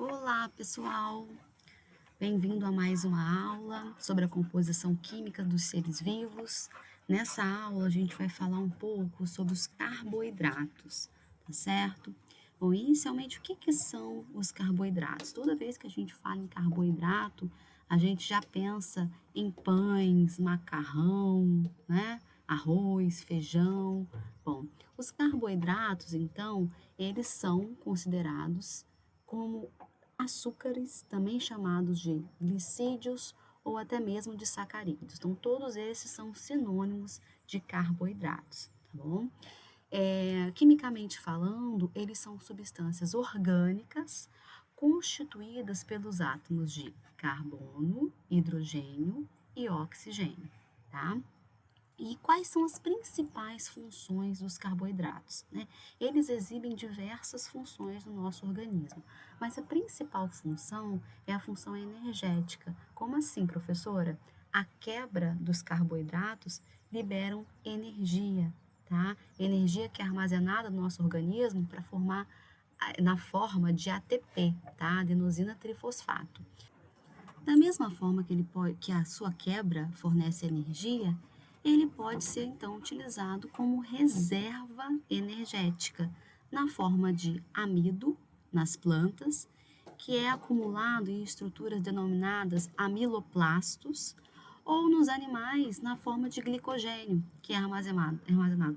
Olá, pessoal! Bem-vindo a mais uma aula sobre a composição química dos seres vivos. Nessa aula, a gente vai falar um pouco sobre os carboidratos, tá certo? Bom, inicialmente, o que são os carboidratos? Toda vez que a gente fala em carboidrato, a gente já pensa em pães, macarrão, né? Arroz, feijão. Bom, os carboidratos, então, eles são considerados como açúcares, também chamados de glicídios ou até mesmo de sacarídeos. Então, todos esses são sinônimos de carboidratos, tá bom? Quimicamente falando, eles são substâncias orgânicas constituídas pelos átomos de carbono, hidrogênio e oxigênio, tá? E quais são as principais funções dos carboidratos, né? Eles exibem diversas funções no nosso organismo, mas a principal função é a função energética. Como assim, professora? A quebra dos carboidratos liberam energia, tá? Energia que é armazenada no nosso organismo para formar na forma de ATP, tá? Adenosina trifosfato. Da mesma forma que a sua quebra fornece energia, ele pode ser então utilizado como reserva energética, na forma de amido nas plantas, que é acumulado em estruturas denominadas amiloplastos, ou nos animais na forma de glicogênio, que é armazenado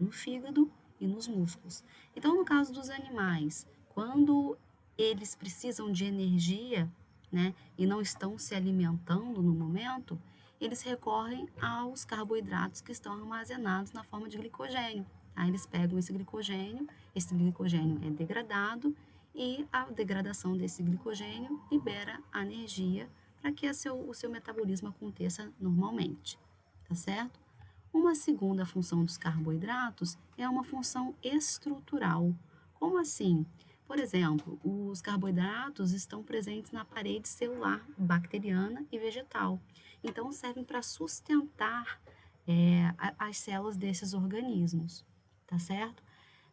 no fígado e nos músculos. Então, no caso dos animais, quando eles precisam de energia, né, e não estão se alimentando no momento, eles recorrem aos carboidratos que estão armazenados na forma de glicogênio. Aí eles pegam esse glicogênio é degradado e a degradação desse glicogênio libera a energia para que o seu metabolismo aconteça normalmente, tá certo? Uma segunda função dos carboidratos é uma função estrutural. Como assim? Por exemplo, os carboidratos estão presentes na parede celular bacteriana e vegetal. Então, servem para sustentar as células desses organismos, tá certo?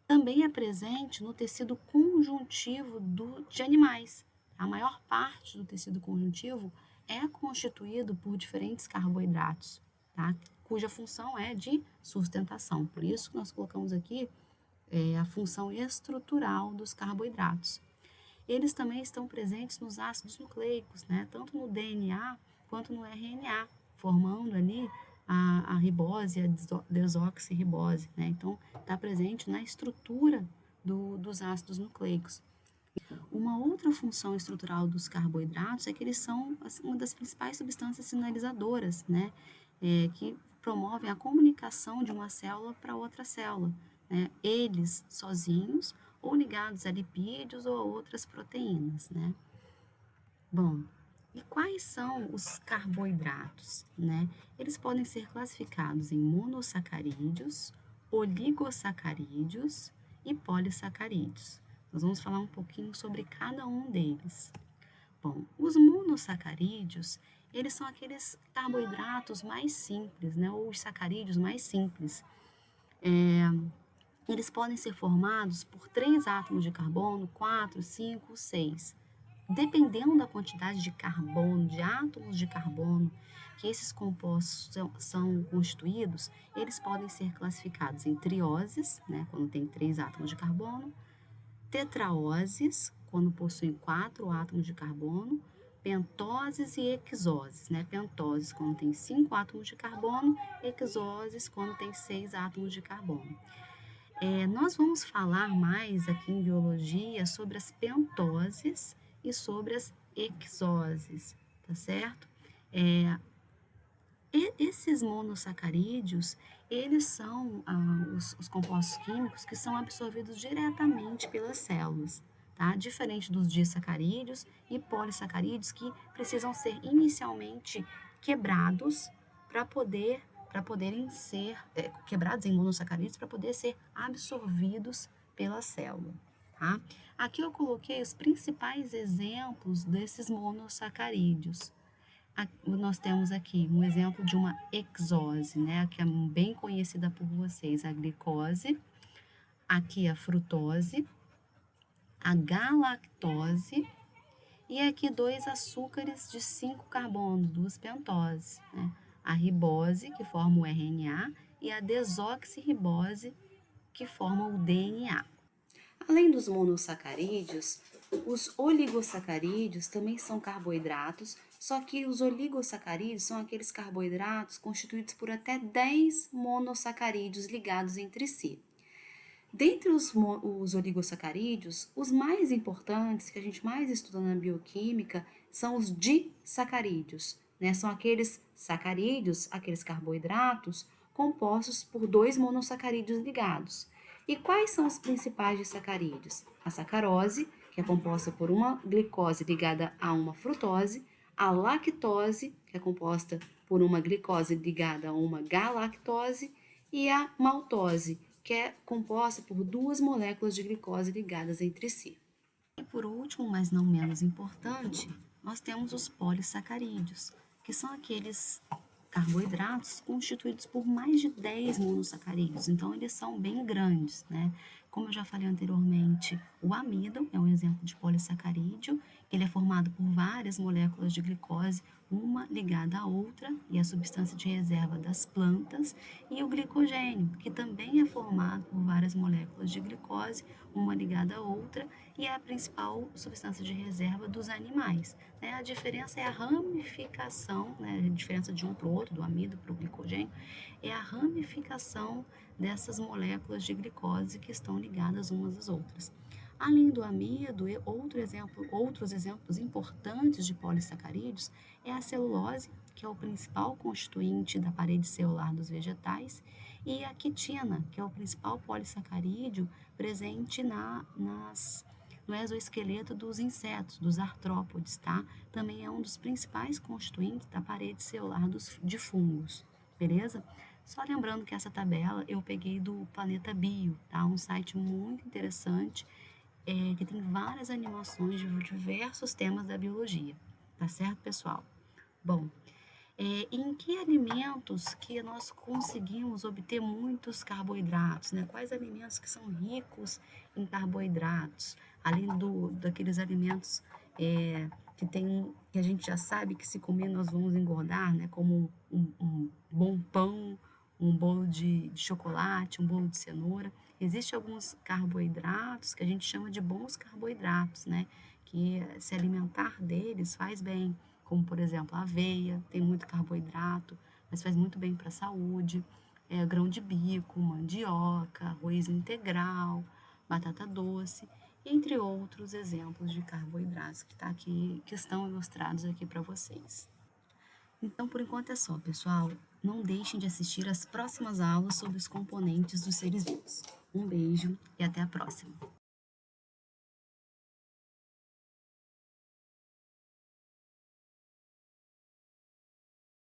Também é presente no tecido conjuntivo de animais. A maior parte do tecido conjuntivo é constituído por diferentes carboidratos, tá? Cuja função é de sustentação. Por isso que nós colocamos aqui a função estrutural dos carboidratos. Eles também estão presentes nos ácidos nucleicos, né? Tanto no DNA quanto no RNA, formando ali a ribose, a desoxirribose, né? Então, está presente na estrutura dos ácidos nucleicos. Uma outra função estrutural dos carboidratos é que eles são uma das principais substâncias sinalizadoras, né? Que promovem a comunicação de uma célula para outra célula, né? Eles sozinhos ou ligados a lipídios ou a outras proteínas, né? Bom, e quais são os carboidratos, né? Eles podem ser classificados em monossacarídeos, oligossacarídeos e polissacarídeos. Nós vamos falar um pouquinho sobre cada um deles. Bom, os monossacarídeos, eles são aqueles carboidratos mais simples, né? Ou os sacarídeos mais simples. Eles podem ser formados por 3 átomos de carbono, 4, 5, 6. Dependendo da quantidade de carbono, de átomos de carbono que esses compostos são constituídos, eles podem ser classificados em trioses, né, quando tem 3 átomos de carbono, tetraoses, quando possuem 4 átomos de carbono, pentoses e hexoses, né? Pentoses quando tem 5 átomos de carbono, hexoses quando tem 6 átomos de carbono. Nós vamos falar mais aqui em biologia sobre as pentoses e sobre as hexoses, tá certo? Esses monossacarídeos, eles são os compostos químicos que são absorvidos diretamente pelas células, tá? Diferente dos disacarídeos e polissacarídeos que precisam ser inicialmente quebrados para poderem ser quebrados em monossacarídeos para poder ser absorvidos pela célula, tá? Aqui eu coloquei os principais exemplos desses monossacarídeos. Nós temos aqui um exemplo de uma hexose, né? Que é bem conhecida por vocês, a glicose, aqui a frutose, a galactose E aqui 2 açúcares de 5 carbonos, 2 pentoses, né? A ribose, que forma o RNA, e a desoxirribose, que forma o DNA. Além dos monossacarídeos, os oligosacarídeos também são carboidratos, só que os oligosacarídeos são aqueles carboidratos constituídos por até 10 monossacarídeos ligados entre si. Dentre os oligosacarídeos, os mais importantes, que a gente mais estuda na bioquímica, são os disacarídeos, né? São aqueles sacarídeos, aqueles carboidratos, compostos por 2 monossacarídeos ligados. E quais são os principais disacarídeos? A sacarose, que é composta por uma glicose ligada a uma frutose, a lactose, que é composta por uma glicose ligada a uma galactose, e a maltose, que é composta por 2 moléculas de glicose ligadas entre si. E por último, mas não menos importante, nós temos os polissacarídeos, que são aqueles carboidratos constituídos por mais de 10 monossacarídeos, então eles são bem grandes, né? Como eu já falei anteriormente, o amido é um exemplo de polissacarídeo, ele é formado por várias moléculas de glicose, uma ligada à outra, e a substância de reserva das plantas, e o glicogênio, que também é formado por várias moléculas de glicose, uma ligada à outra, e é a principal substância de reserva dos animais, né? A diferença é a ramificação, né? A diferença de um para o outro, do amido para o glicogênio, é a ramificação dessas moléculas de glicose que estão ligadas umas às outras. Além do amido, outros exemplos importantes de polissacarídeos é a celulose, que é o principal constituinte da parede celular dos vegetais, e a quitina, que é o principal polissacarídeo presente no exoesqueleto dos insetos, dos artrópodes, tá? Também é um dos principais constituintes da parede celular de fungos, beleza? Só lembrando que essa tabela eu peguei do Planeta Bio, tá? Um site muito interessante, que tem várias animações de diversos temas da biologia, tá certo, pessoal? Bom, em que alimentos que nós conseguimos obter muitos carboidratos, né? Quais alimentos que são ricos em carboidratos, além daqueles alimentos que a gente já sabe que se comer nós vamos engordar, né? Como um bom pão, um bolo de chocolate, um bolo de cenoura. Existem alguns carboidratos que a gente chama de bons carboidratos, né? Que se alimentar deles faz bem, como por exemplo a aveia, tem muito carboidrato, mas faz muito bem para a saúde, grão de bico, mandioca, arroz integral, batata doce, entre outros exemplos de carboidratos que, que estão ilustrados aqui para vocês. Então, por enquanto é só, pessoal. Não deixem de assistir às próximas aulas sobre os componentes dos seres vivos. Um beijo e até a próxima!